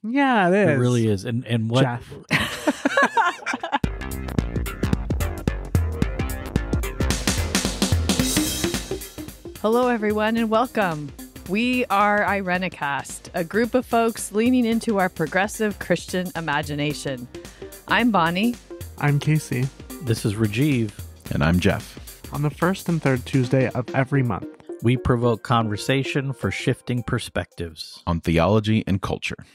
Yeah, it is. It really is. And what Jeff. Hello, everyone, and welcome. We are Irenicast, a group of folks leaning into our progressive Christian imagination. I'm Bonnie. I'm Casey. This is Rajeev. And I'm Jeff. On the first and third Tuesday of every month, We provoke conversation for shifting perspectives. On theology and culture.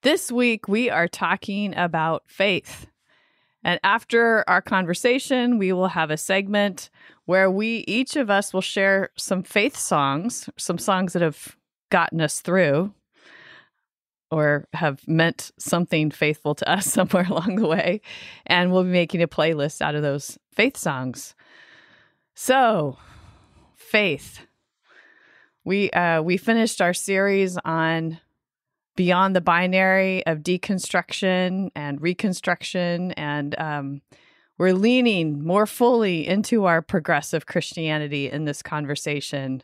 This week, we are talking about faith. And after our conversation, we will have a segment where each of us will share some faith songs, some songs that have gotten us through or have meant something faithful to us somewhere along the way. And we'll be making a playlist out of those faith songs. So, faith. We finished our series on Beyond the Binary of deconstruction and reconstruction, and we're leaning more fully into our progressive Christianity in this conversation.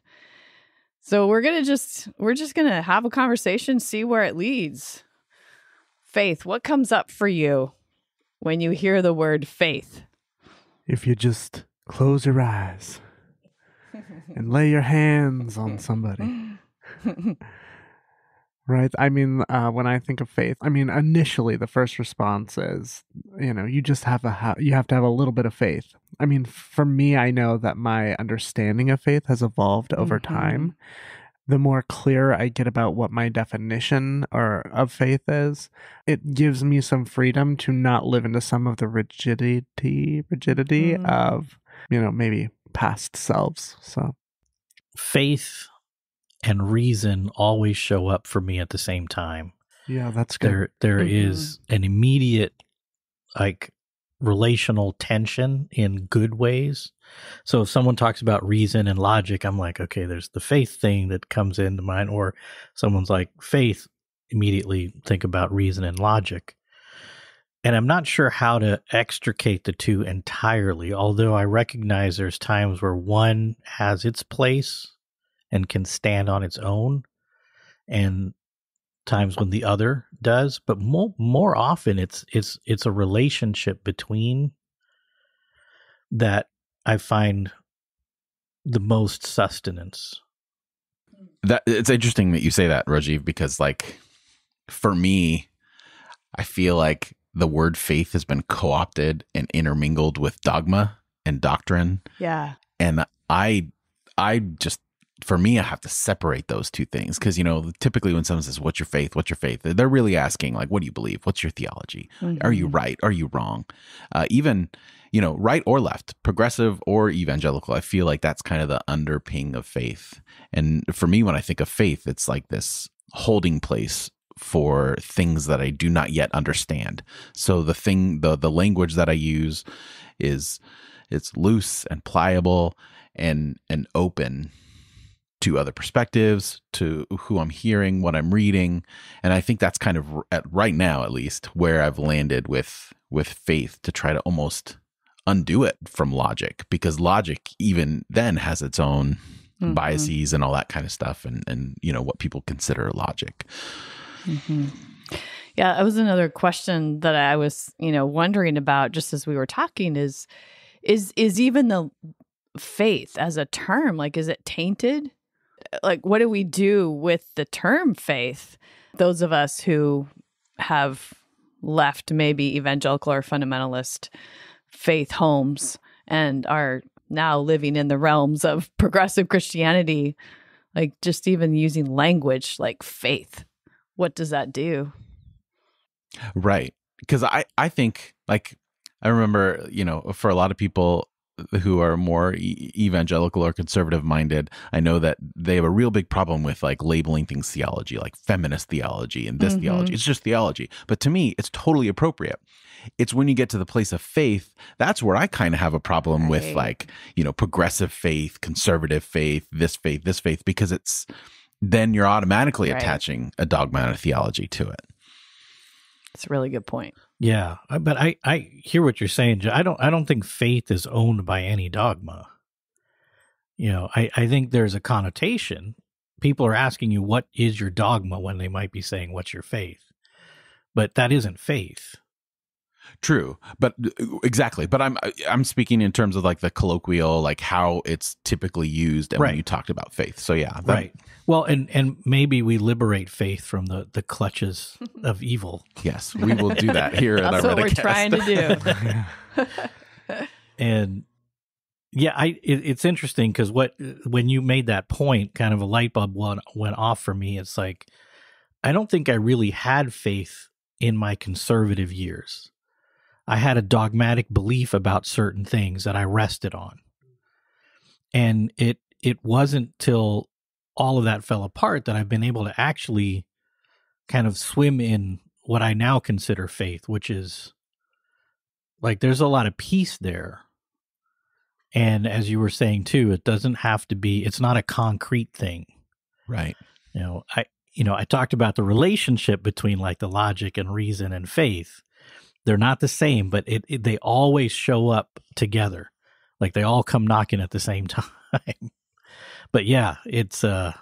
So we're just gonna have a conversation, see where it leads. Faith, what comes up for you when you hear the word faith? if you just close your eyes and lay your hands on somebody. Right. I mean, when I think of faith, I mean, initially the first response is, you just have to have a little bit of faith. I mean, for me, I know that my understanding of faith has evolved over time. The more clear I get about what my definition of faith is, it gives me some freedom to not live into some of the rigidity of, maybe past selves. So Faith and reason always show up for me at the same time. yeah, that's good. There is an immediate relational tension in good ways. So if someone talks about reason and logic, I'm like, okay, there's the faith thing that comes into mind, or someone's like faith, immediately think about reason and logic. And I'm not sure how to extricate the two entirely, although I recognize there's times where one has its place and can stand on its own, and times when the other does. But more often, it's a relationship between that I find the most sustenance. That it's interesting that you say that, Rajeev, because for me, I feel like the word faith has been co-opted and intermingled with dogma and doctrine. Yeah. And I just, for me, I have to separate those two things because, typically when someone says, what's your faith? What's your faith? They're really asking, what do you believe? What's your theology? Are you right? Are you wrong? Even, right or left, progressive or evangelical, I feel like that's kind of the underpinning of faith. And for me, when I think of faith, it's like this holding place for things that I do not yet understand. So the language that I use it's loose and pliable and open to other perspectives, to who I'm hearing, what I'm reading. And I think that's kind of, right now at least, where I've landed with faith, to try to almost undo it from logic, because logic even then has its own biases and all that kind of stuff, and what people consider logic. Yeah, that was another question that I was, wondering about just as we were talking is even the faith as a term, is it tainted? What do we do with the term faith? Those of us who have left maybe evangelical or fundamentalist faith homes and are now living in the realms of progressive Christianity, just even using language like faith. What does that do? Right. Because I think, I remember, for a lot of people who are more evangelical or conservative minded, I know that they have a real big problem with labeling things theology, like feminist theology and this theology. It's just theology. But to me, it's totally appropriate. It's when you get to the place of faith, that's where I kind of have a problem with progressive faith, conservative faith, this faith, because then you're automatically attaching a dogma and a theology to it. That's a really good point. Yeah, but I hear what you're saying. I don't think faith is owned by any dogma. I think there's a connotation. People are asking you, what is your dogma, when they might be saying, what's your faith? but that isn't faith. True, but exactly. But I'm speaking in terms of like the colloquial, like how it's typically used, and when you talked about faith. So yeah, right. Well, and maybe we liberate faith from the clutches of evil. Yes, we will do that here at That's our what we're Irenicast. trying to do. And yeah, it's interesting because when you made that point, kind of a light bulb went off for me. It's like, I don't think I really had faith in my conservative years. I had a dogmatic belief about certain things that I rested on. And it wasn't till all of that fell apart that I've been able to actually kind of swim in what I now consider faith, which is like, there's a lot of peace there. And as you were saying too, it doesn't have to be, it's not a concrete thing. Right. I talked about the relationship between like the logic and reason and faith. They're not the same, but they always show up together. Like they all come knocking at the same time. But yeah, it's I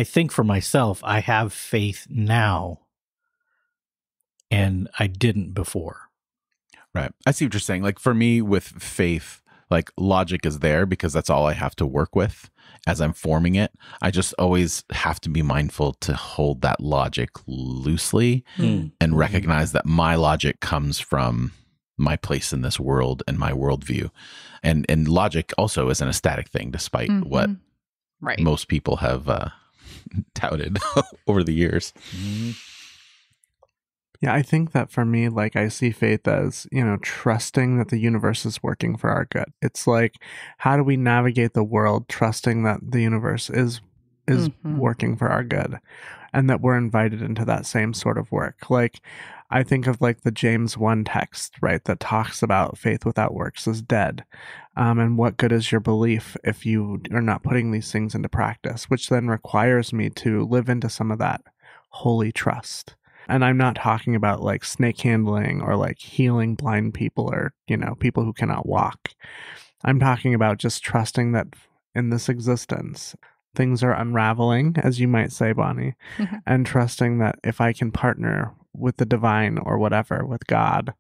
think for myself, I have faith now and I didn't before. Right. I see what you're saying. Like for me with faith, like logic is there because that's all I have to work with as I'm forming it. I just always have to be mindful to hold that logic loosely and recognize that my logic comes from my place in this world and my worldview. And logic also isn't a static thing, despite what most people have touted over the years. Mm-hmm. Yeah, I think that for me, like I see faith as, trusting that the universe is working for our good. It's like, how do we navigate the world trusting that the universe is working for our good and that we're invited into that same sort of work? Like, I think of like the James 1 text, right, that talks about faith without works is dead. And what good is your belief if you are not putting these things into practice, which then requires me to live into some of that holy trust. And I'm not talking about like snake handling or like healing blind people or, people who cannot walk. I'm talking about just trusting that in this existence, things are unraveling, as you might say, Bonnie, and trusting that if I can partner with the divine or whatever, with God,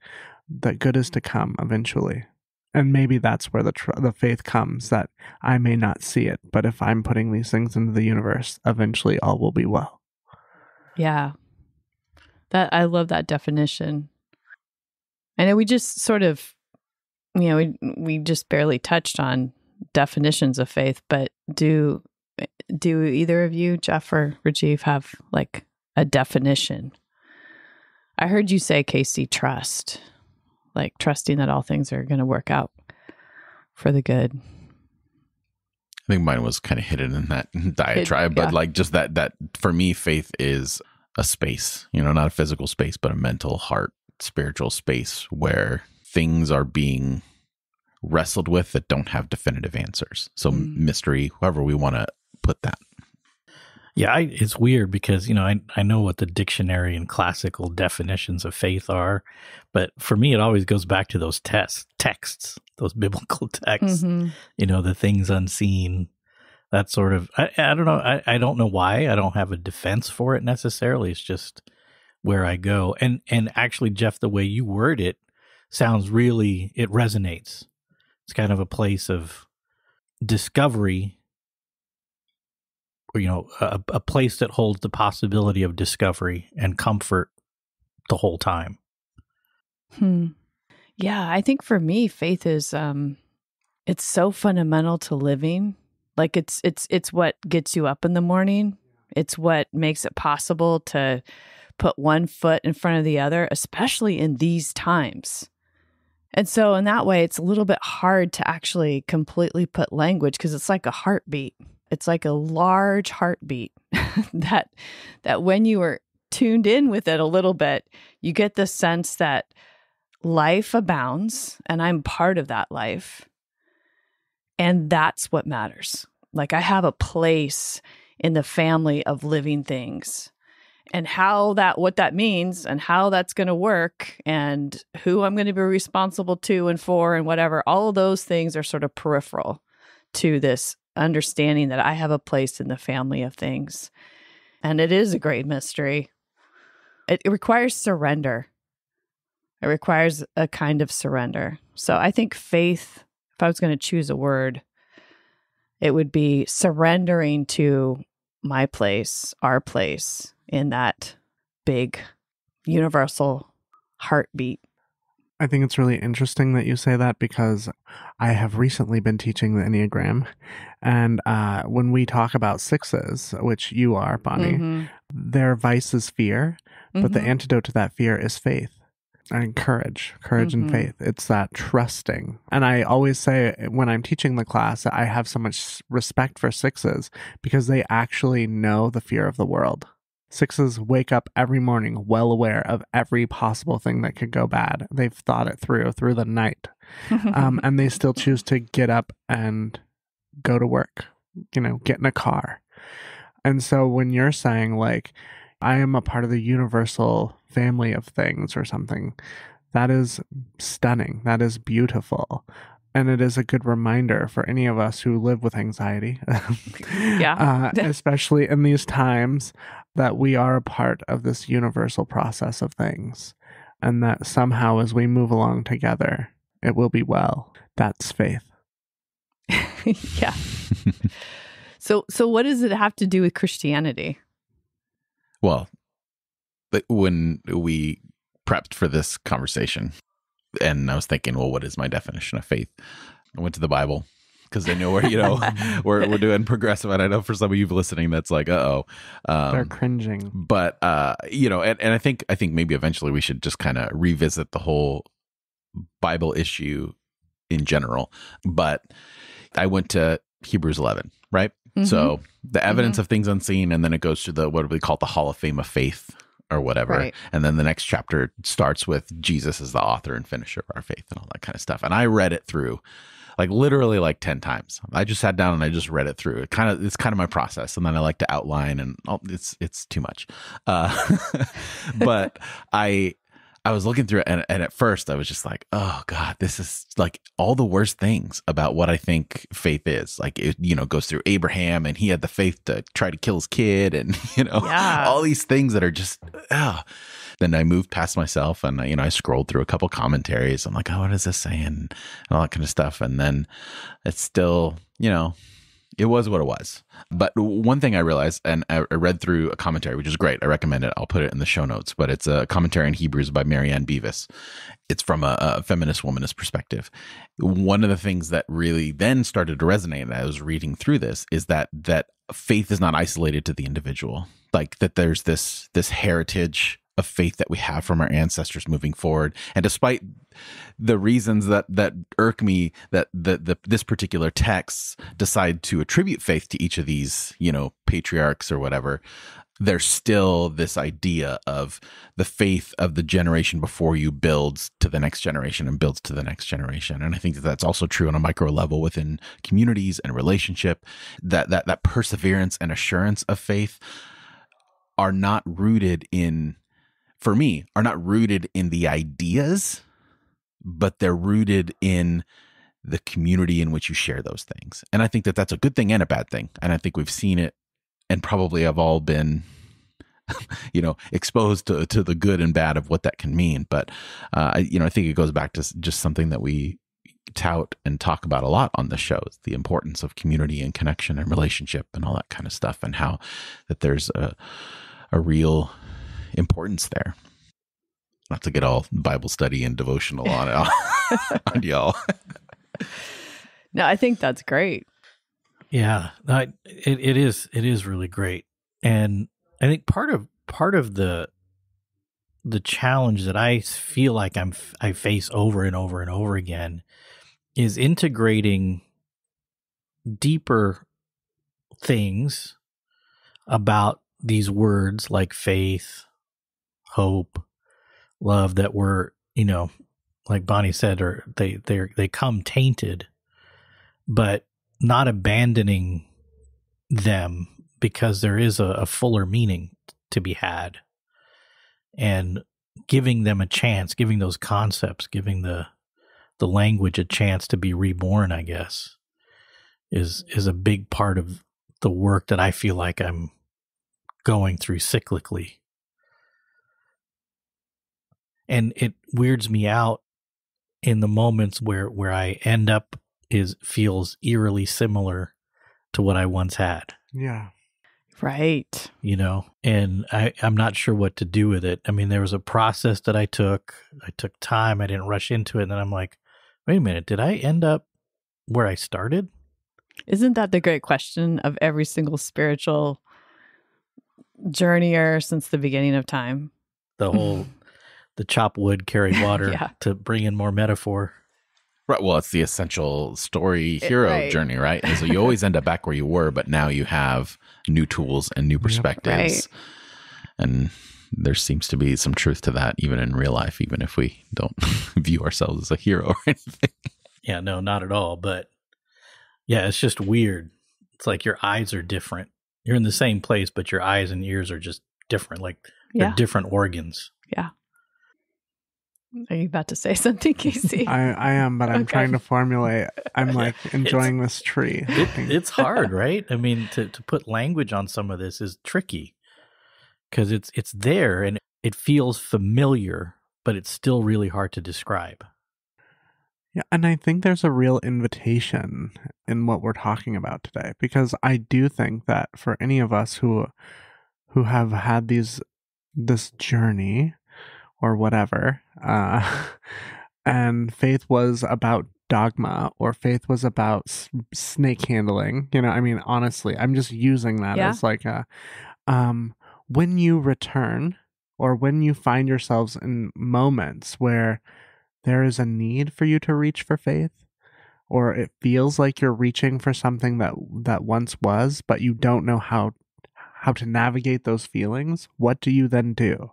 that good is to come eventually. And maybe that's where the faith comes, that I may not see it, but if I'm putting these things into the universe, eventually all will be well. Yeah. I love that definition. I know we just sort of, we just barely touched on definitions of faith, but do either of you, Jeff or Rajeev, have like a definition? I heard you say, Casey, trust, like trusting that all things are going to work out for the good. I think mine was kind of hidden in that diatribe, but like just that for me, faith is a space, not a physical space, but a mental, heart, spiritual space where things are being wrestled with that don't have definitive answers. So mystery, however we want to put that. Yeah, it's weird because, I know what the dictionary and classical definitions of faith are, but for me, it always goes back to those texts, those biblical texts, the things unseen. That sort of, I don't know. I don't know why. I don't have a defense for it necessarily. It's just where I go. And actually, Jeff, the way you word it sounds really, it resonates. It's kind of a place of discovery, or, a place that holds the possibility of discovery and comfort the whole time. Yeah, I think for me, faith is, it's so fundamental to living. Like it's what gets you up in the morning. It's what makes it possible to put one foot in front of the other, especially in these times. And so in that way, it's a little bit hard to actually completely put language because it's like a heartbeat. It's like a large heartbeat that when you are tuned in with it a little bit, you get the sense that life abounds and I'm part of that life. And that's what matters. Like I have a place in the family of living things, and what that means and how that's going to work and who I'm going to be responsible to and for and whatever. All of those things are sort of peripheral to this understanding that I have a place in the family of things. And it is a great mystery. it requires surrender. It requires a kind of surrender. So I think faith, if I was going to choose a word, it would be surrendering to my place, our place in that big universal heartbeat. I think it's really interesting that you say that, because I have recently been teaching the Enneagram. And when we talk about sixes, which you are, Bonnie, their vice is fear, but the antidote to that fear is faith and courage and faith. It's that trusting. And I always say when I'm teaching the class, I have so much respect for sixes because they actually know the fear of the world. Sixes wake up every morning well aware of every possible thing that could go bad. They've thought it through the night. And they still choose to get up and go to work, get in a car. And so when you're saying, like, I am a part of the universal family of things or something, that is stunning. That is beautiful. And it is a good reminder for any of us who live with anxiety, especially in these times, that we are a part of this universal process of things, and that somehow as we move along together, it will be well. That's faith. Yeah. So what does it have to do with Christianity? Well, when we prepped for this conversation, and I was thinking, well, what is my definition of faith? I went to the Bible, because I know we're doing progressive, and I know for some of you listening, that's like, they're cringing. But and I think maybe eventually we should just kind of revisit the whole Bible issue in general. But I went to Hebrews 11, right? So the evidence of things unseen, and then it goes to the what we call the Hall of Fame of Faith, or whatever. Right. And then the next chapter starts with Jesus as the author and finisher of our faith and all that kind of stuff. And I read it through literally 10 times. I just sat down and I just read it through. It's kind of my process. And then I like to outline, and it's too much. But I was looking through it, and at first I was just like, oh God, this is like all the worst things about what I think faith is. Like, it, goes through Abraham, and he had the faith to try to kill his kid, and, all these things that are just, Then I moved past myself, and, I scrolled through a couple commentaries. I'm like, oh, what is this saying? And all that kind of stuff. And then it's still, it was what it was. But one thing I realized, and I read through a commentary, which is great. I recommend it. I'll put it in the show notes. But it's a commentary in Hebrews by Marianne Beavis. It's from a feminist womanist perspective. One of the things that really then started to resonate as I was reading through this is that faith is not isolated to the individual. Like, that there's this heritage of faith that we have from our ancestors moving forward. And despite the reasons that irk me, that this particular text decide to attribute faith to each of these, patriarchs or whatever, there's still this idea of the faith of the generation before you builds to the next generation and builds to the next generation. And I think that's also true on a micro level within communities and relationship, that perseverance and assurance of faith are not rooted in the ideas, but they're rooted in the community in which you share those things. And I think that that's a good thing and a bad thing. And I think we've seen it, and probably have all been, exposed to the good and bad of what that can mean. But, I think it goes back to just something that we tout and talk about a lot on the show, is the importance of community and connection and relationship and all that kind of stuff, and how that there's a real importance there. Not to get all Bible study and devotional on y'all. No, I think that's great. Yeah, it is really great. And I think part of the challenge that I feel like I face over and over and over again is integrating deeper things about these words like faith, hope, love, that were, like Bonnie said, or they come tainted, but not abandoning them, because there is a fuller meaning to be had, and giving them a chance, giving those concepts, giving the language a chance to be reborn, I guess, is a big part of the work that I feel like I'm going through cyclically. And it weirds me out in the moments where I end up feels eerily similar to what I once had. Yeah. Right. You know, and I'm not sure what to do with it. I mean, there was a process that I took time. I didn't rush into it. And then I'm like, wait a minute, did I end up where I started? Isn't that the great question of every single spiritual journeyer since the beginning of time? The chop wood, carry water Yeah. to bring in more metaphor. Right. Well, it's the essential story hero journey, right? And so you always end up back where you were, but now you have new tools and new perspectives. Right. And there seems to be some truth to that, even in real life, even if we don't view ourselves as a hero or anything. Yeah, no, not at all. But yeah, it's just weird. It's like your eyes are different. You're in the same place, but your eyes and ears are just different. Like they're different organs. Yeah. Are you about to say something, Casey? I am, but I'm trying to formulate. I'm like enjoying this tree. It's hard, right? I mean, to put language on some of this is tricky because it's there and it feels familiar, but it's still really hard to describe. Yeah, and I think there's a real invitation in what we're talking about today, because I do think that for any of us who have had this journey or whatever, and faith was about dogma or faith was about snake handling, you know, I mean, honestly, I'm just using that as like when you return or when you find yourselves in moments where there is a need for you to reach for faith, or it feels like you're reaching for something that once was, but you don't know how to navigate those feelings, what do you then do?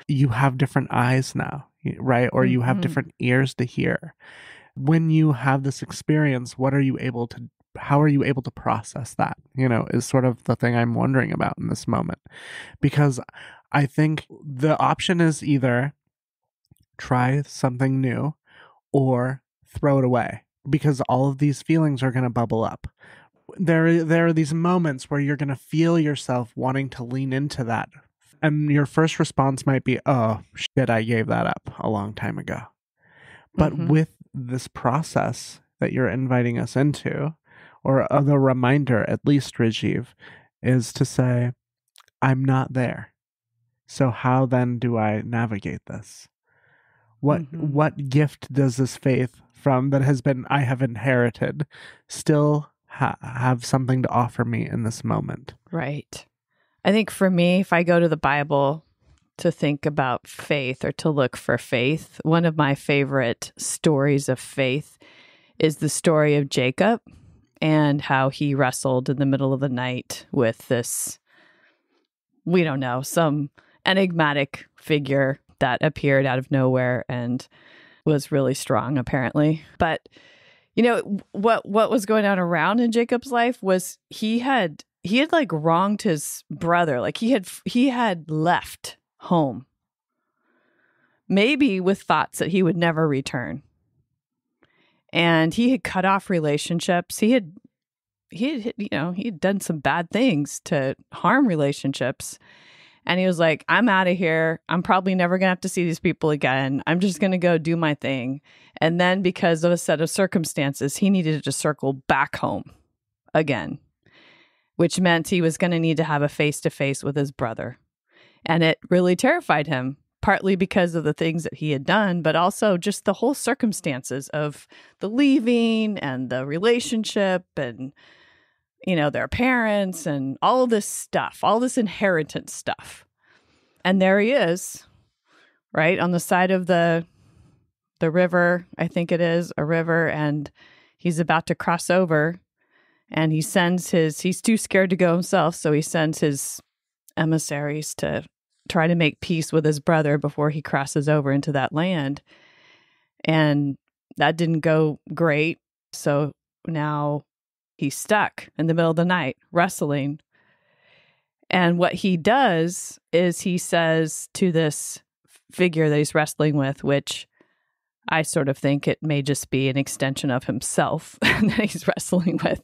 You have different eyes now, right? Or you have different ears to hear. When you have this experience, how are you able to process that? You know, is sort of the thing I'm wondering about in this moment. Because I think the option is either try something new or throw it away, because all of these feelings are going to bubble up. There are these moments where you're going to feel yourself wanting to lean into that. And your first response might be, oh, shit, I gave that up a long time ago. But with this process that you're inviting us into, or the reminder, at least, Rajeev, is to say, I'm not there. So how then do I navigate this? What gift does this faith I have inherited still have something to offer me in this moment? Right. I think for me, if I go to the Bible to think about faith or to look for faith, one of my favorite stories of faith is the story of Jacob and how he wrestled in the middle of the night with this, we don't know, some enigmatic figure that appeared out of nowhere and was really strong, apparently. But, you know, what was going on around in Jacob's life was he had like wronged his brother. Like he had left home, maybe with thoughts that he would never return. And he had cut off relationships. He had done some bad things to harm relationships. And he was like, I'm out of here. I'm probably never going to have to see these people again. I'm just going to go do my thing. And then because of a set of circumstances, he needed to circle back home again, which meant he was going to need to have a face-to-face with his brother. And it really terrified him, partly because of the things that he had done, but also just the whole circumstances of the leaving and the relationship and, you know, their parents and all this stuff, all this inheritance stuff. And there he is, right, on the side of the river, I think it is, a river, and he's about to cross over. And he's too scared to go himself, so he sends his emissaries to try to make peace with his brother before he crosses over into that land. And that didn't go great. So now he's stuck in the middle of the night, wrestling. And what he does is he says to this figure that he's wrestling with, which I sort of think it may just be an extension of himself that he's wrestling with,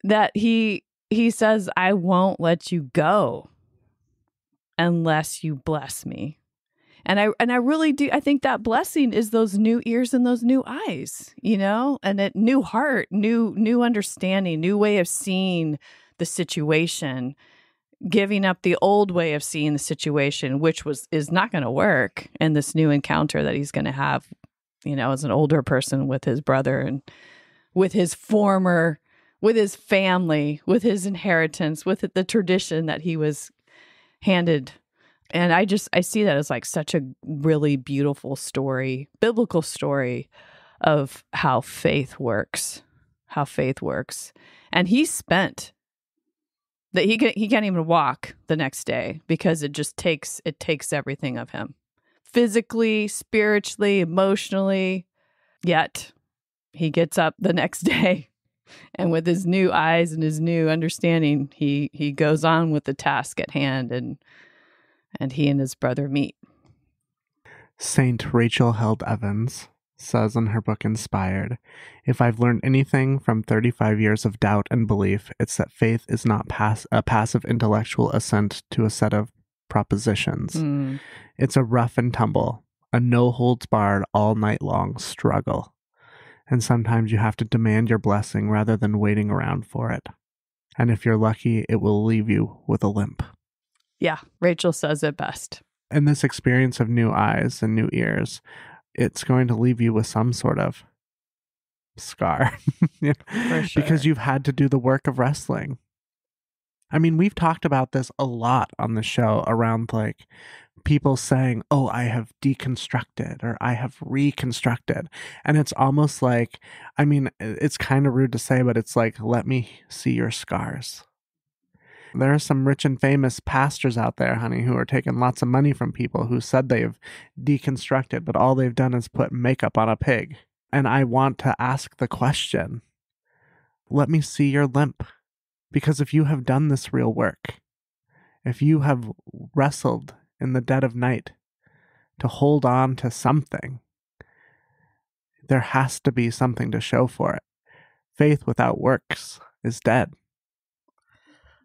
that he says, I won't let you go unless you bless me. And I really do. I think that blessing is those new ears and those new eyes, and a new heart, new understanding, new way of seeing the situation, giving up the old way of seeing the situation, which is not going to work in this new encounter that he's going to have, as an older person with his brother and with his family, with his inheritance, with the tradition that he was handed. And I see that as like such a really beautiful story, biblical story of how faith works. And he spent that he can't even walk the next day because it takes everything of him, physically, spiritually, emotionally. Yet he gets up the next day, and with his new eyes and his new understanding, he goes on with the task at hand, and he and his brother meet. Saint Rachel Held Evans says in her book Inspired, "If I've learned anything from 35 years of doubt and belief, it's that faith is not a passive intellectual assent to a set of propositions. It's a rough and tumble, a no-holds-barred, all-night-long struggle. And sometimes you have to demand your blessing rather than waiting around for it. And if you're lucky, it will leave you with a limp." Yeah, Rachel says it best. In this experience of new eyes and new ears, it's going to leave you with some sort of scar. For sure. Because you've had to do the work of wrestling. I mean, we've talked about this a lot on the show around like people saying, "Oh, I have deconstructed," or "I have reconstructed." And it's almost like, I mean, it's kind of rude to say, but it's like, let me see your scars. There are some rich and famous pastors out there, honey, who are taking lots of money from people who said they've deconstructed, but all they've done is put makeup on a pig. And I want to ask the question, let me see your limp. Because if you have done this real work, if you have wrestled in the dead of night to hold on to something, there has to be something to show for it. Faith without works is dead.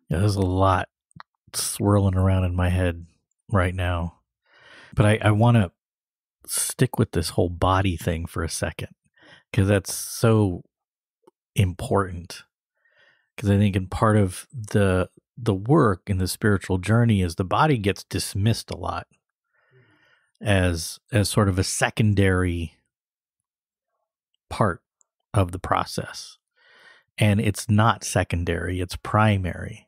Yeah, there's a lot swirling around in my head right now. But I want to stick with this whole body thing for a second, because that's so important. Because I think in part of the work in the spiritual journey is the body gets dismissed a lot as sort of a secondary part of the process. And it's not secondary, it's primary.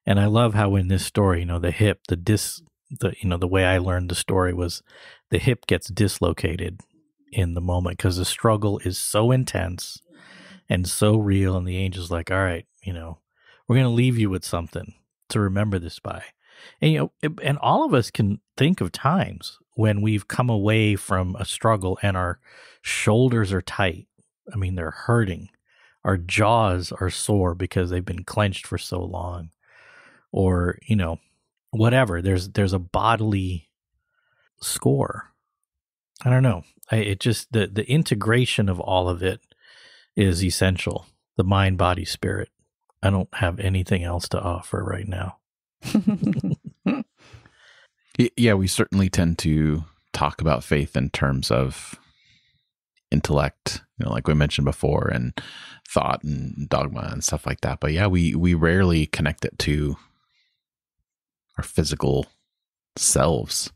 And I love how in this story, the hip, the way I learned the story was the hip gets dislocated in the moment because the struggle is so intense and so real. And the angel's like, all right, we're going to leave you with something to remember this by. And, and all of us can think of times when we've come away from a struggle and our shoulders are tight. I mean, they're hurting. Our jaws are sore because they've been clenched for so long. Or, whatever. There's a bodily score. I don't know. It just, the integration of all of it is essential. The mind, body, spirit. I don't have anything else to offer right now. Yeah, we certainly tend to talk about faith in terms of intellect, like we mentioned before, and thought and dogma and stuff like that. But yeah, we rarely connect it to our physical selves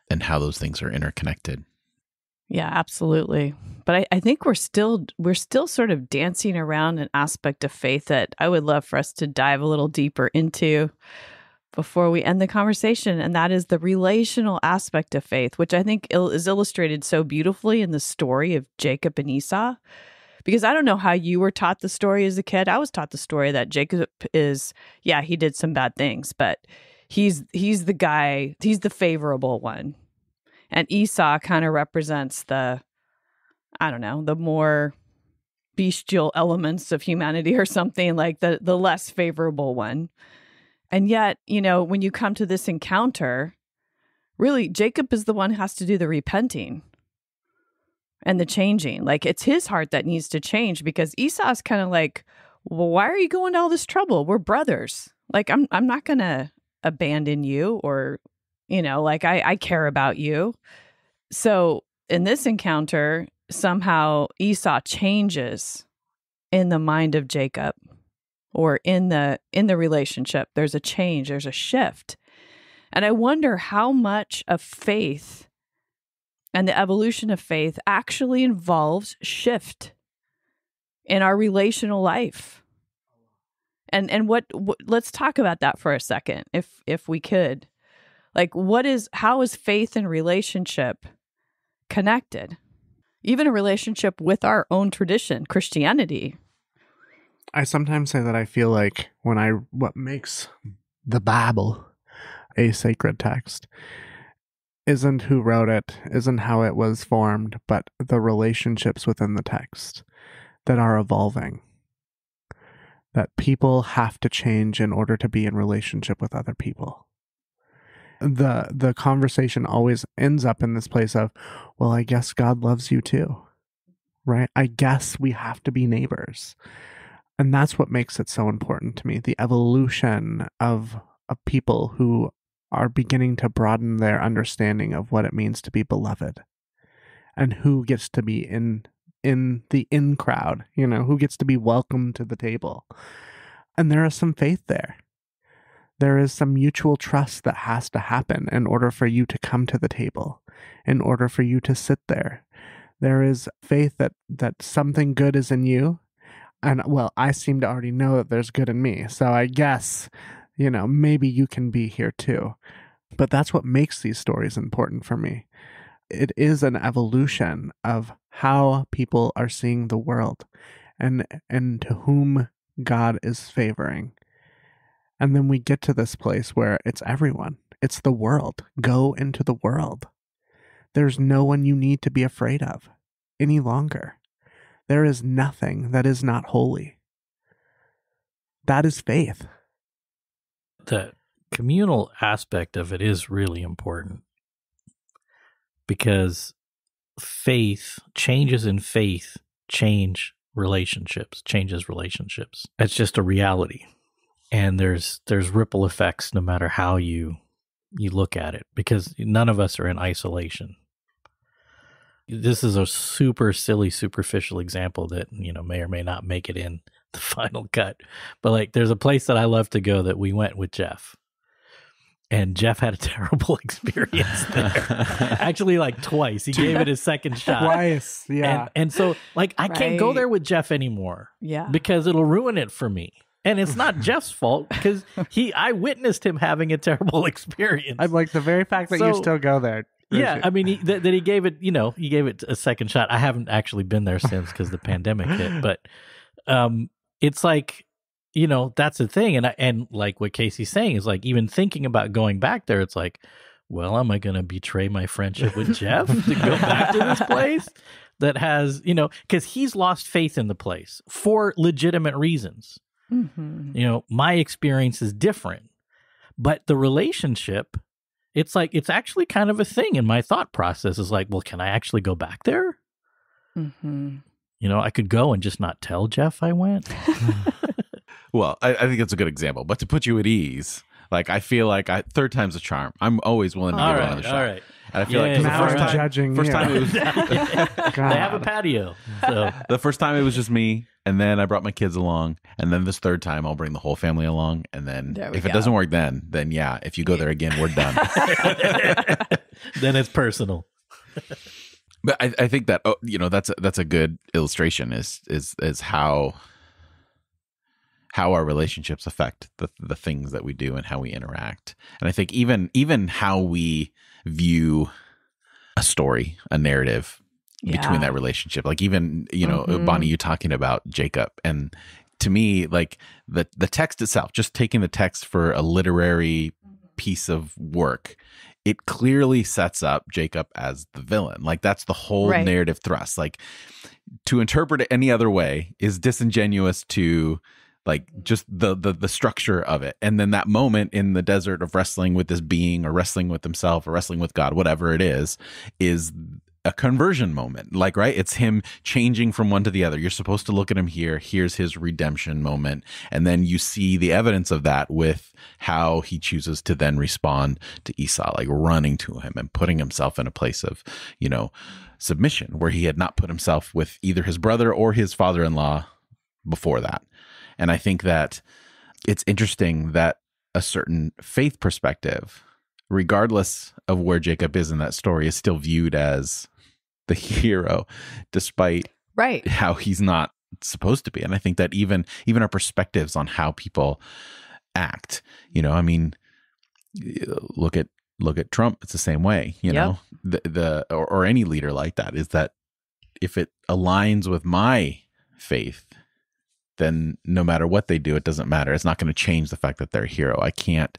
and how those things are interconnected. Yeah, absolutely. But I think we're still sort of dancing around an aspect of faith that I would love for us to dive a little deeper into before we end the conversation. And that is the relational aspect of faith, which I think is illustrated so beautifully in the story of Jacob and Esau. Because I don't know how you were taught the story as a kid. I was taught the story that Jacob he did some bad things, but he's the guy, he's the favorable one. And Esau kind of represents the more bestial elements of humanity or something, like the less favorable one. And yet, when you come to this encounter, really, Jacob is the one who has to do the repenting and the changing. Like, it's his heart that needs to change, because Esau's kind of like, well, why are you going to all this trouble? We're brothers. Like, I'm not going to abandon you or like I care about you. So in this encounter, somehow Esau changes in the mind of Jacob, or in the relationship. There's a change, there's a shift. And I wonder how much of faith and the evolution of faith actually involves shift in our relational life. And what let's talk about that for a second, if we could. Like, how is faith and relationship connected? Even a relationship with our own tradition, Christianity. I sometimes say that I feel like what makes the Bible a sacred text isn't who wrote it, isn't how it was formed, but the relationships within the text that are evolving. That people have to change in order to be in relationship with other people. The conversation always ends up in this place of, well, I guess God loves you too, right? I guess we have to be neighbors. And that's what makes it so important to me, the evolution of people who are beginning to broaden their understanding of what it means to be beloved, and who gets to be in the in crowd, who gets to be welcomed to the table. And there is some faith there. There is some mutual trust that has to happen in order for you to come to the table, in order for you to sit there. There is faith that something good is in you. And, well, I seem to already know that there's good in me. So I guess, maybe you can be here too. But that's what makes these stories important for me. It is an evolution of how people are seeing the world and to whom God is favoring. And then we get to this place where it's everyone. It's the world. Go into the world. There's no one you need to be afraid of any longer. There is nothing that is not holy. That is faith. The communal aspect of it is really important, because changes in faith changes relationships. It's just a reality. And there's ripple effects no matter how you look at it, because none of us are in isolation. This is a super silly, superficial example that, may or may not make it in the final cut. But there's a place that I love to go that we went with Jeff. And Jeff had a terrible experience there. Actually, twice. He gave it his second shot. Twice, yeah. And so, I can't go there with Jeff anymore. Yeah. Because it'll ruin it for me. And it's not Jeff's fault, because I witnessed him having a terrible experience. I'm like, the very fact that you still go there. Yeah, I mean, that he gave it, he gave it a second shot. I haven't actually been there since because the pandemic hit. But it's that's the thing. And like what Casey's saying is even thinking about going back there, it's well, am I going to betray my friendship with Jeff to go back to this place that has, because he's lost faith in the place for legitimate reasons. Mm-hmm. My experience is different, but the relationship, it's actually kind of a thing in my thought process is well, can I actually go back there? Mm-hmm. I could go and just not tell Jeff I went. Well, I think that's a good example, but to put you at ease, I feel third time's a charm. I'm always willing to give it another shot. All right. And I feel the first time it was they have a patio. So the first time it was just me, and then I brought my kids along, and then this third time I'll bring the whole family along, and then if it doesn't work, then yeah, if you go there again, we're done. Then it's personal. But I think that that's a good illustration is how our relationships affect the things that we do and how we interact. And I think even how we view a story, a narrative between that relationship, Bonnie, you talking about Jacob, and to me, the text itself, just taking the text for a literary piece of work, it clearly sets up Jacob as the villain. That's the whole narrative thrust. To interpret it any other way is disingenuous to just the structure of it. And then that moment in the desert of wrestling with this being, or wrestling with himself, or wrestling with God, whatever it is a conversion moment. Like, right? It's him changing from one to the other. You're supposed to look at him here. Here's his redemption moment. And then you see the evidence of that with how he chooses to then respond to Esau, like running to him and putting himself in a place of, submission where he had not put himself with either his brother or his father-in-law before that. And I think that it's interesting that a certain faith perspective, regardless of where Jacob is in that story, is still viewed as the hero, despite how he's not supposed to be. And I think that even our perspectives on how people act, look at Trump. It's the same way, know, or any leader like that, is that if it aligns with my faith, then no matter what they do, it doesn't matter. It's not going to change the fact that they're a hero. I can't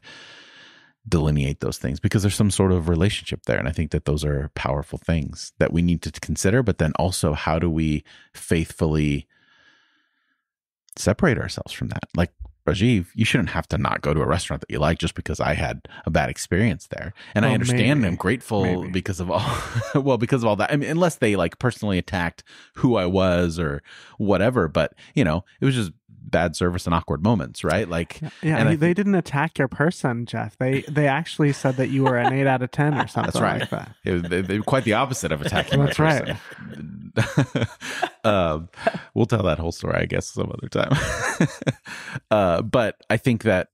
delineate those things because there's some sort of relationship there. And I think that those are powerful things that we need to consider, but then also how do we faithfully separate ourselves from that? Like, Rajeev, you shouldn't have to not go to a restaurant that you like just because I had a bad experience there. And I understand, I'm grateful because of all, because of all that. I mean, unless they like personally attacked who I was or whatever, but it was just bad service and awkward moments, right? Like, they didn't attack your person, Jeff. They actually said that you were an 8 out of 10 or something. That's right. Like that. They were quite the opposite of attacking my person. Right. We'll tell that whole story, I guess, some other time. But I think that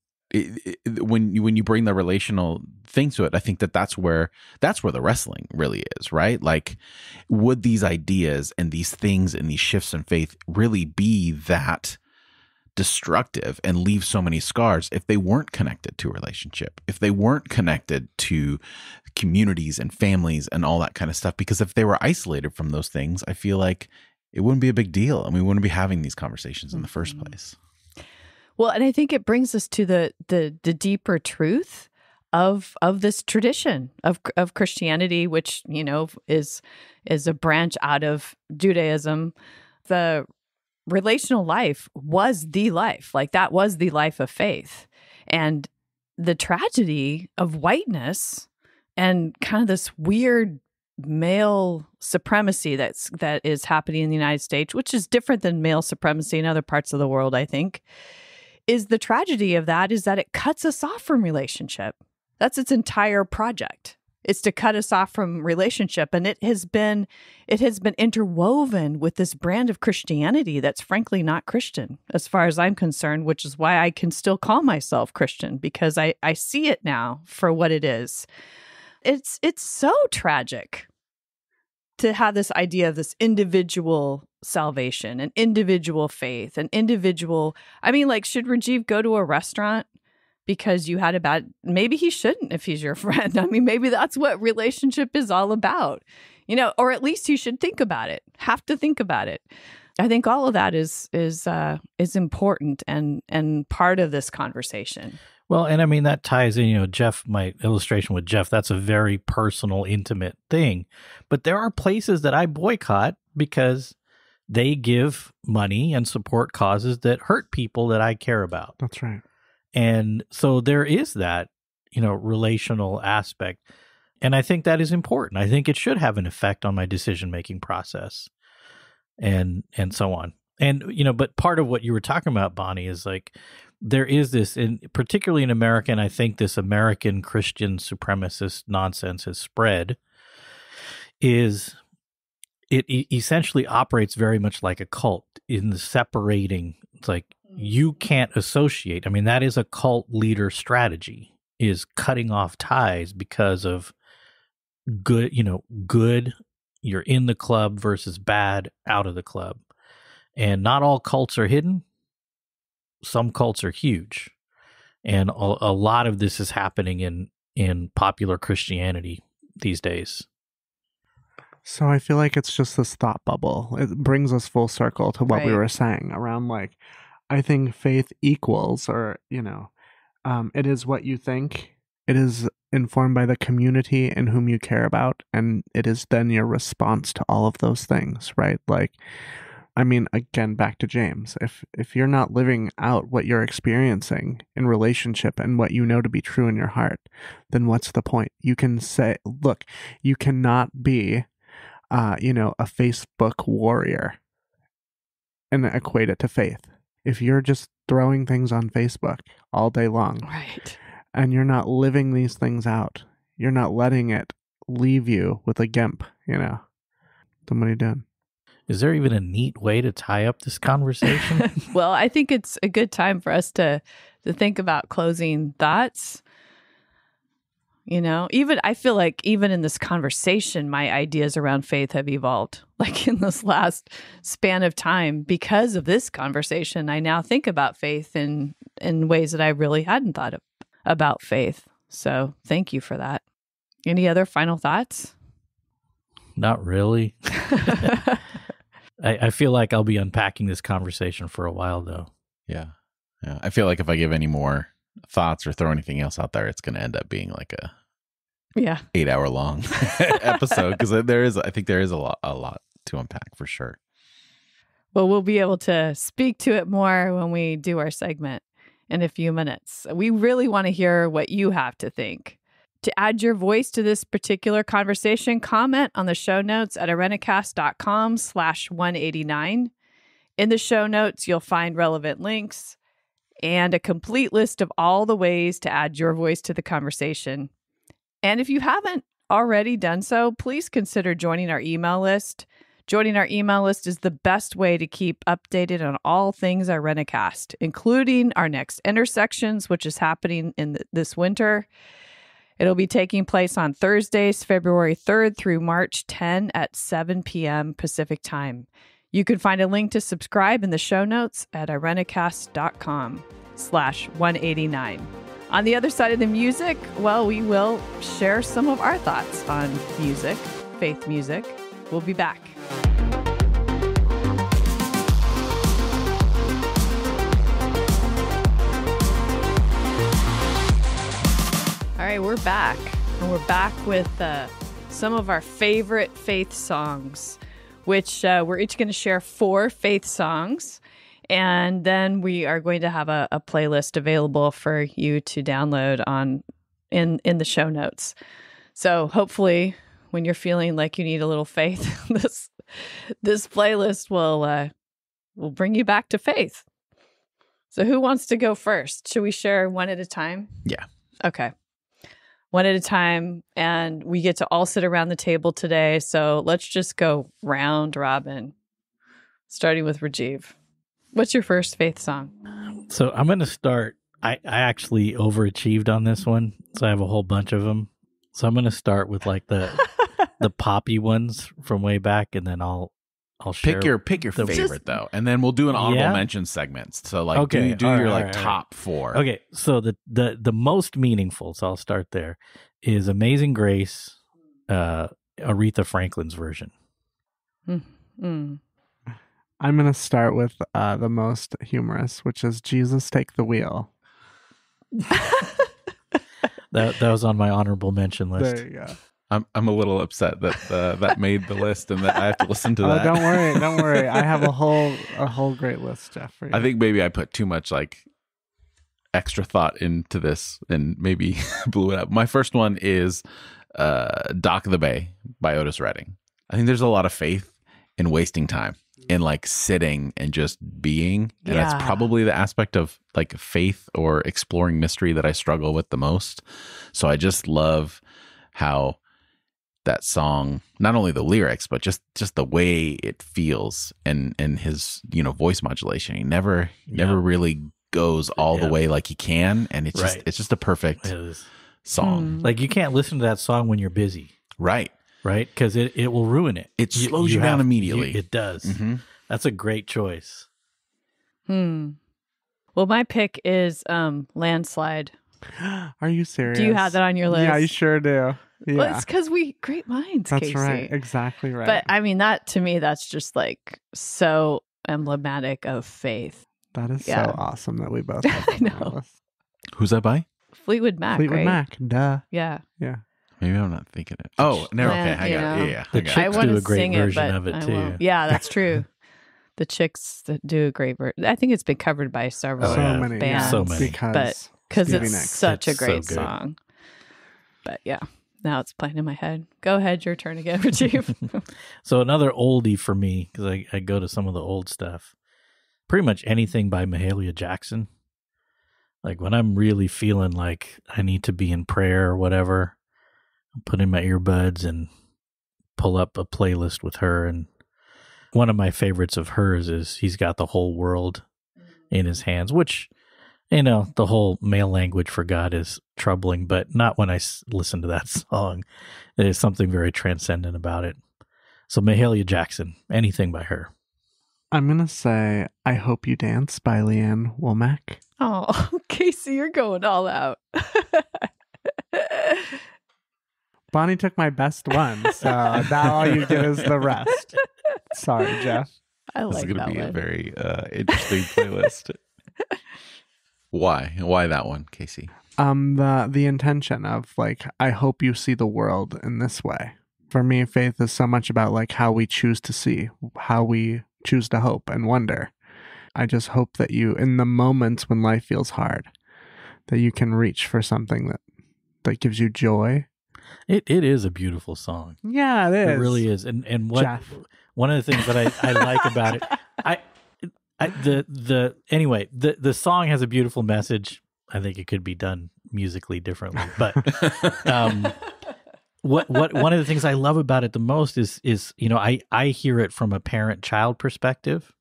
when you bring the relational thing to it, I think that's where the wrestling really is, right? Like, would these ideas and these things and these shifts in faith really be that destructive and leave so many scars if they weren't connected to a relationship, if they weren't connected to communities and families and all that kind of stuff? Because if they were isolated from those things, I feel like it wouldn't be a big deal and we wouldn't be having these conversations in the first place. Well, and I think it brings us to the deeper truth of this tradition of Christianity, which is a branch out of Judaism. The relational life was the life, like that was the life of faith. And the tragedy of whiteness and kind of this weird male supremacy that is happening in the United States, which is different than male supremacy in other parts of the world, I think, is the tragedy of that is that it cuts us off from relationship. That's its entire project. It's to cut us off from relationship. And it has been interwoven with this brand of Christianity that's frankly not Christian, as far as I'm concerned, which is why I can still call myself Christian, because I see it now for what it is. It's so tragic to have this idea of this individual salvation and individual faith and individual. I mean, like, should Rajeev go to a restaurant because you had a bad, maybe he shouldn't if he's your friend. I mean, maybe that's what relationship is all about, or at least he should think about it, have to think about it. I think all of that is important and part of this conversation. Well, and I mean, that ties in, Jeff, my illustration with Jeff, that's a very personal, intimate thing. But there are places that I boycott because they give money and support causes that hurt people that I care about. That's right. And so there is that, relational aspect. And I think that is important. I think it should have an effect on my decision-making process and so on. And, but part of what you were talking about, Bonnie, is like, there is this, particularly in America, and I think this American Christian supremacist nonsense has spread, is it essentially operates very much like a cult in the separating. It's like, you can't associate. I mean, that is a cult leader strategy, is cutting off ties because of good, you're in the club versus bad out of the club. And not all cults are hidden. Some cults are huge. And a lot of this is happening in popular Christianity these days. So I feel like it's just this thought bubble. It brings us full circle to what we were saying around, like, I think faith equals, or, it is what you think. It is informed by the community in whom you care about. And it is then your response to all of those things, right? Like, I mean, again, back to James, if you're not living out what you're experiencing in relationship and what you know to be true in your heart, then what's the point? You can say, look, you cannot be a Facebook warrior and equate it to faith. If you're just throwing things on Facebook all day long, Right. and you're not living these things out, you're not letting it leave you with a gimp, then what are you doing? Is there even a neat way to tie up this conversation? Well, I think it's a good time for us to think about closing thoughts. Even I feel like even in this conversation, my ideas around faith have evolved. Like in this last span of time, because of this conversation, I now think about faith in ways that I really hadn't thought about faith. So thank you for that. Any other final thoughts? Not really. I feel like I'll be unpacking this conversation for a while, though. Yeah. I feel like if I give any more thoughts or throw anything else out there, it's going to end up being like a 8-hour long episode, because I think there is a lot to unpack for sure. Well, we'll be able to speak to it more when we do our segment in a few minutes. We really want to hear what you have to think. To add your voice to this particular conversation, comment on the show notes at irenicast.com/189. In the show notes, you'll find relevant links and a complete list of all the ways to add your voice to the conversation. And if you haven't already done so, please consider joining our email list. Joining our email list is the best way to keep updated on all things Irenicast, including our next intersections, which is happening in this winter. It'll be taking place on Thursdays, February 3rd through March 10 at 7 p.m. Pacific time. You can find a link to subscribe in the show notes at irenicast.com/189. On the other side of the music, well, we will share some of our thoughts on music, faith music. We'll be back. All right, we're back. And we're back with some of our favorite faith songs, which we're each going to share 4 faith songs. And then we are going to have a playlist available for you to download in the show notes. So hopefully when you're feeling like you need a little faith, this playlist will bring you back to faith. So who wants to go first? Should we share one at a time? Yeah. Okay. One at a time, and we get to all sit around the table today. So let's just go round robin, starting with Rajeev. What's your first faith song? So I'm going to start. I actually overachieved on this one, so I have a whole bunch of them. So I'm going to start with like the poppy ones from way back, and then I'll share. Pick your favorite though, and then we'll do an honorable mention segments. So like, okay, do your top 4. Okay, so the most meaningful, so I'll start there, is "Amazing Grace," Aretha Franklin's version. I'm gonna start with the most humorous, which is "Jesus Take the Wheel." That was on my honorable mention list. There you go. I'm a little upset that that made the list and that I have to listen to that. Don't worry. I have a whole great list, Jeff. For you. I think maybe I put too much like extra thought into this and maybe blew it up. My first one is Dock of the Bay by Otis Redding. I think there's a lot of faith in wasting time, in like sitting and just being. And that's probably the aspect of like faith or exploring mystery that I struggle with the most. So I just love how that song, not only the lyrics, but just the way it feels and his, voice modulation. He never really goes all the way like he can. And it's just a perfect song. Like you can't listen to that song when you're busy. Right. Because it will ruin it. It slows you down immediately. It does. Mm-hmm. That's a great choice. Well, my pick is Landslide. Are you serious? Do you have that on your list? Yeah, I sure do. Yeah. Well, it's because we great minds, That's Casey. right. Exactly right. But I mean, that to me, that's just like so emblematic of faith. That is so awesome that we both have I know. Who's that by? Fleetwood Mac, Fleetwood right? Mac. Duh. Yeah. Yeah. Maybe I'm not thinking it. Oh, no. Okay. I got it. Yeah. The I got Chicks I do wanna a great sing version but of it I too. won't. Yeah, that's true. The Chicks that do a great version. I think it's been covered by several many bands. So many. Because Because Stevie it's Nicks. such a It's so great good. song. But yeah. Now it's playing in my head. Go ahead, your turn again, Rajeev. So another oldie for me, because I go to some of the old stuff. Pretty much anything by Mahalia Jackson. Like when I'm really feeling like I need to be in prayer or whatever, I put in my earbuds and pull up a playlist with her. And one of my favorites of hers is He's Got the Whole World in His Hands, which, the whole male language for God is troubling, but not when I listen to that song. There's something very transcendent about it. So Mahalia Jackson, anything by her. I'm going to say I Hope You Dance by Leanne Womack. Oh, Casey, you're going all out. Bonnie took my best one, so now all you get is the rest. Sorry, Jeff. I This like is going that to be one. a very interesting playlist. Why? Why that one, Casey? The intention of like, I hope you see the world in this way. For me, faith is so much about like how we choose to see, how we choose to hope and wonder. I just hope that you, in the moments when life feels hard, that you can reach for something that gives you joy. It is a beautiful song. Yeah, it is. It really is. And what Jeff. one of the things that I like about it, anyway, the song has a beautiful message. I think it could be done musically differently, but what one of the things I love about it the most is I hear it from a parent-child perspective,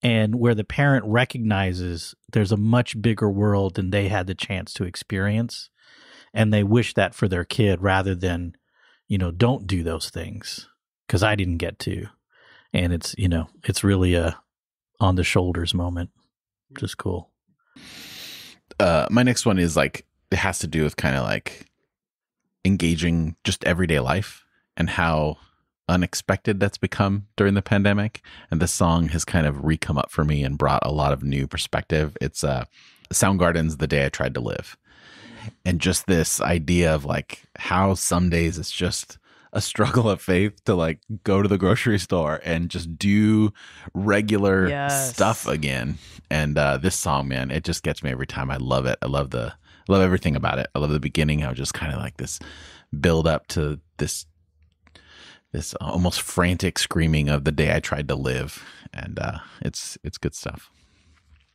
and where the parent recognizes there's a much bigger world than they had the chance to experience, and they wish that for their kid rather than, don't do those things because I didn't get to. And it's really a on the shoulders moment. Just cool. My next one is like, it has to do with kind of like engaging just everyday life and how unexpected that's become during the pandemic. And this song has kind of re-come up for me and brought a lot of new perspective. It's Soundgarden's The Day I Tried to Live. And just this idea of like how some days it's just a struggle of faith to like go to the grocery store and just do regular stuff again. And this song, man, it just gets me every time. I love it. I love everything about it. I love the beginning. How just kind of like this build up to this almost frantic screaming of the day I tried to live. And it's good stuff.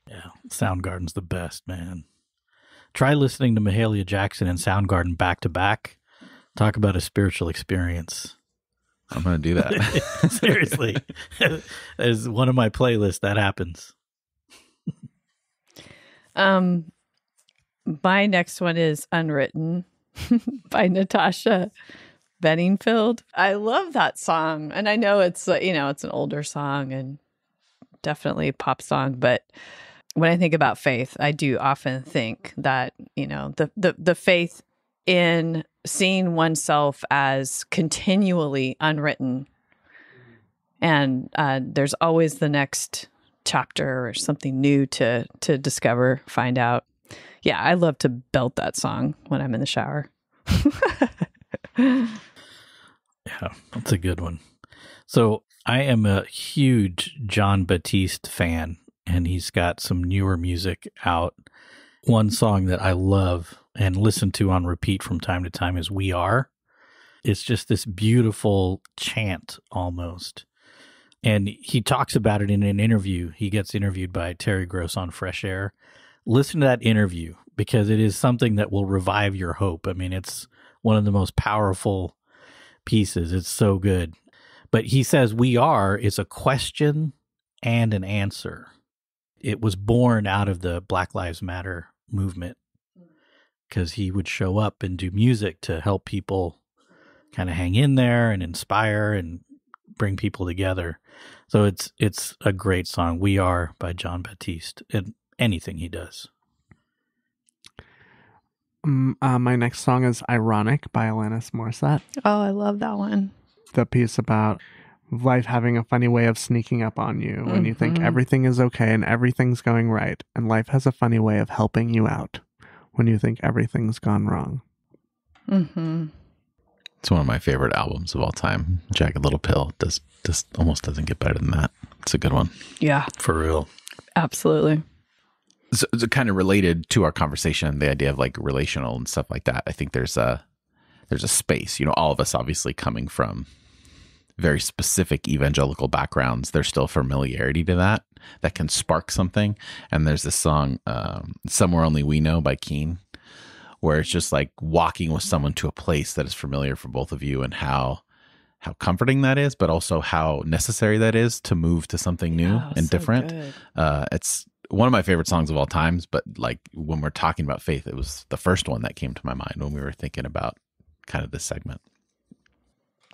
Yeah. Soundgarden's the best, man. Try listening to Mahalia Jackson and Soundgarden back to back. Talk about a spiritual experience. I'm going to do that. Seriously. As one of my playlists, that happens. My next one is Unwritten by Natasha Bedingfield. I love that song. And I know it's, it's an older song and definitely a pop song, but when I think about faith, I do often think that, the faith in seeing oneself as continually unwritten. And there's always the next chapter or something new to discover, find out. Yeah, I love to belt that song when I'm in the shower. Yeah, that's a good one. So I am a huge John Batiste fan, and he's got some newer music out. One song that I love and listen to on repeat from time to time is We Are. It's just this beautiful chant almost. And he talks about it in an interview. He gets interviewed by Terry Gross on Fresh Air. Listen to that interview because it is something that will revive your hope. I mean, it's one of the most powerful pieces. It's so good. But he says We Are is a question and an answer. It was born out of the Black Lives Matter movement because he would show up and do music to help people kind of hang in there and inspire and bring people together. So it's a great song. We Are by John Batiste and anything he does. My next song is Ironic by Alanis Morissette. Oh, I love that one. The piece about life having a funny way of sneaking up on you when you think everything is okay and everything's going right, and life has a funny way of helping you out when you think everything's gone wrong. Mm-hmm. It's one of my favorite albums of all time. Jagged Little Pill just almost doesn't get better than that. It's a good one. Yeah, For real. absolutely. So kind of related to our conversation, the idea of like relational and stuff like that. I think there's there's a space. All of us obviously coming from very specific evangelical backgrounds, there's still familiarity to that can spark something. And there's this song, Somewhere Only We Know by Keane, where it's just like walking with someone to a place that is familiar for both of you, and how comforting that is, but also how necessary that is to move to something new and so different. It's one of my favorite songs of all times, but like when we're talking about faith, it was the first one that came to my mind when we were thinking about kind of this segment.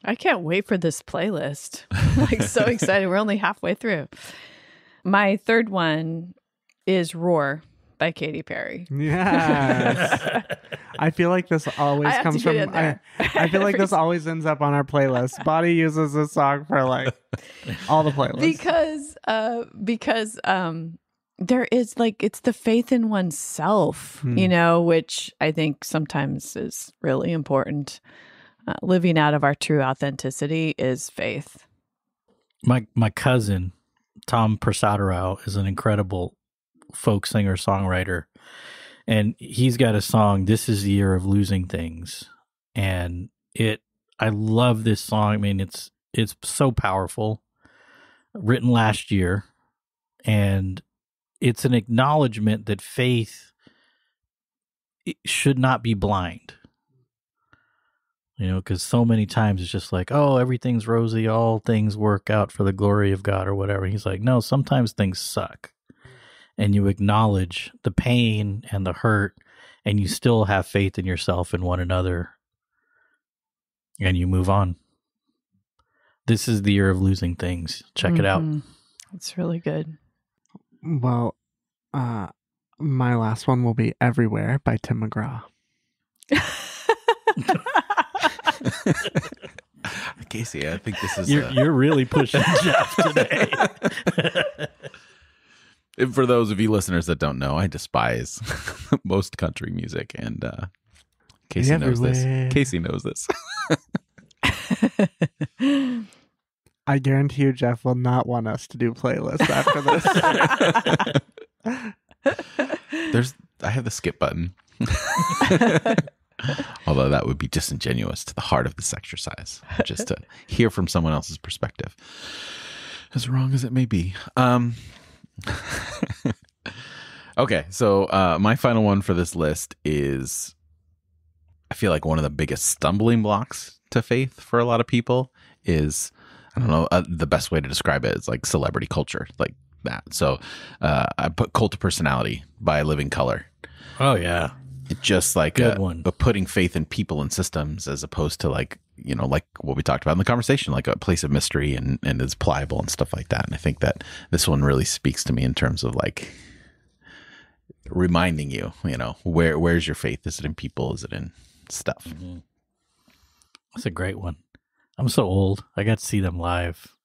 I can't wait for this playlist. I'm like so excited. We're only halfway through. My third one is Roar by Katy Perry. Yes. I feel like this always comes from I feel like this always ends up on our playlist. Bonnie uses this song for like all the playlists. Because there is like, it's the faith in oneself, which I think sometimes is really important. Living out of our true authenticity is faith. My cousin, Tom Persaudaro, is an incredible folk singer songwriter, and he's got a song, This Is the Year of Losing Things, and I love this song. I mean, it's so powerful, written last year, and it's an acknowledgement that faith should not be blind. Because so many times it's just like, oh, everything's rosy, all things work out for the glory of God or whatever. He's like, no, sometimes things suck. And you acknowledge the pain and the hurt, and you still have faith in yourself and one another, and you move on. This is the year of losing things. Check it out. It's really good. Well, my last one will be Everywhere by Tim McGraw. Casey, I think this is... You're really pushing Jeff today. For those of you listeners that don't know, I despise most country music, and Casey knows this. Casey knows this. I guarantee you Jeff will not want us to do playlists after this. I have the skip button. Although that would be disingenuous to the heart of this exercise, just to hear from someone else's perspective, as wrong as it may be. Okay, so my final one for this list is, I feel like one of the biggest stumbling blocks to faith for a lot of people is, I don't know, the best way to describe it is like celebrity culture, like that. So I put Cult of Personality by Living Colour. Oh, yeah. It's just like but putting faith in people and systems as opposed to like, like what we talked about in the conversation, like a place of mystery and is pliable and stuff like that. And I think that this one really speaks to me in terms of like reminding you, where's your faith? Is it in people? Is it in stuff? Mm-hmm. That's a great one. I'm so old. I got to see them live.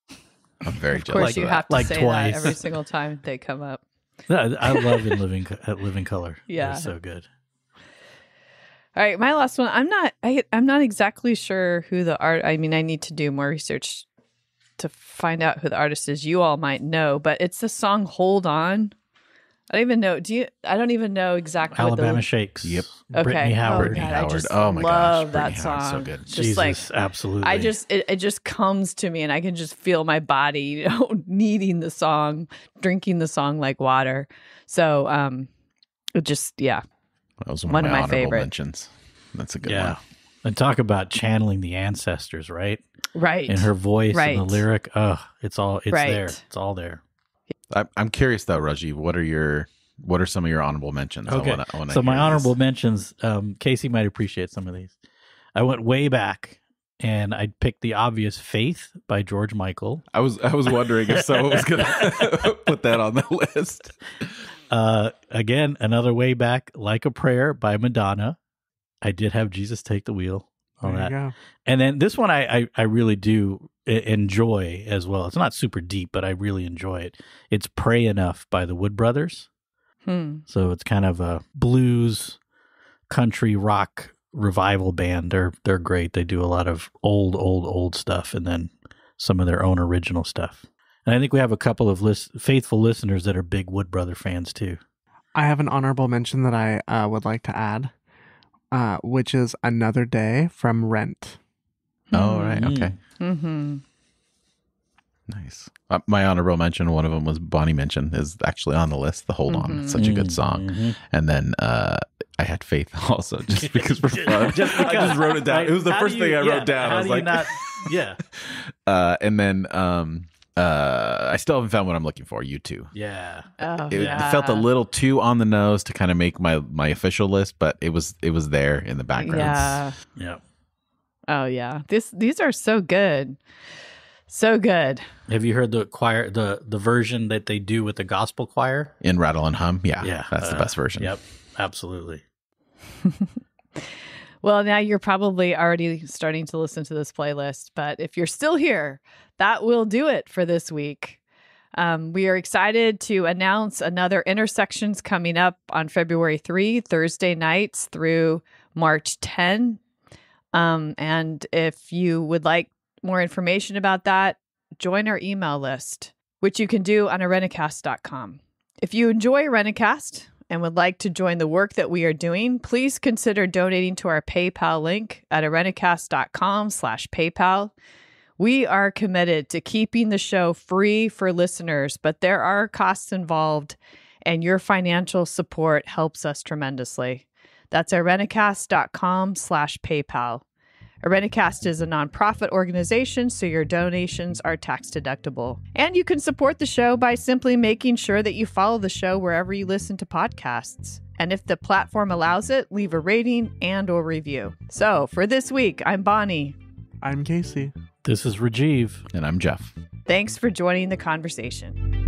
I'm very jealous. Of course, you have to like say twice. that every single time they come up. I love Living Colour. Yeah, they're so good. All right, my last one. I'm not exactly sure who the art. I mean, I need to do more research to find out who the artist is. You all might know, but it's the song "Hold On." I don't even know. I don't even know exactly. Alabama Shakes. Yep. Okay. Brittany Howard. Oh, God, Howard. I just Oh my love gosh. that Brittany song. Howard's so good. Just Jesus, like absolutely. it just comes to me, and I can just feel my body, needing the song, drinking the song like water. So, it just That was one of my favorite mentions. That's a good one. And talk about channeling the ancestors, right? Right. And her voice Right. and the lyric. It's Right. there. It's all there. I'm curious though, Rajeev, what are some of your honorable mentions? Okay. So my honorable mentions, Casey might appreciate some of these. I went way back and I picked the obvious Faith by George Michael. I was wondering if someone was going to put that on the list. Again, another way back, Like a Prayer by Madonna. I did have Jesus Take the Wheel on that. Go. And then this one I really do enjoy as well. It's not super deep, but I really enjoy it. It's Pray Enough by the Wood Brothers. So it's kind of a blues, country, rock revival band. They're great. They do a lot of old stuff and then some of their own original stuff. And I think we have a couple of faithful listeners that are big Wood Brother fans too. I have an honorable mention that I would like to add. which is Another Day from Rent. Oh, right. Okay. Mm-hmm. Nice. My honorable mention, one of them was Bonnie mentioned, is actually on the list. The Hold On. It's such a good song. And then I had Faith also, just because for fun. Just I just wrote it down. Like, it was the first thing I wrote down. I was like, yeah. And then I still haven't found what I'm looking for. You too. Yeah. Oh, It felt a little too on the nose to kind of make my official list, but it was there in the background. Yeah. Yeah. Oh, yeah. These are so good. So good. Have you heard the choir, the version that they do with the gospel choir? In Rattle and Hum? Yeah. Yeah. That's the best version. Yep. Absolutely. Well, now you're probably already starting to listen to this playlist, but if you're still here, that will do it for this week. We are excited to announce another Intersections coming up on February 3, Thursday nights through March 10. And if you would like more information about that, join our email list, which you can do on Irenicast.com. If you enjoy Irenicast and would like to join the work that we are doing, please consider donating to our PayPal link at Irenicast.com/PayPal. We are committed to keeping the show free for listeners, but there are costs involved, and your financial support helps us tremendously. That's Irenicast.com/PayPal. Irenicast is a nonprofit organization, so your donations are tax deductible. And you can support the show by simply making sure that you follow the show wherever you listen to podcasts. And if the platform allows it, leave a rating and or review. So for this week, I'm Bonnie. I'm Casey. This is Rajeev. And I'm Jeff. Thanks for joining the conversation.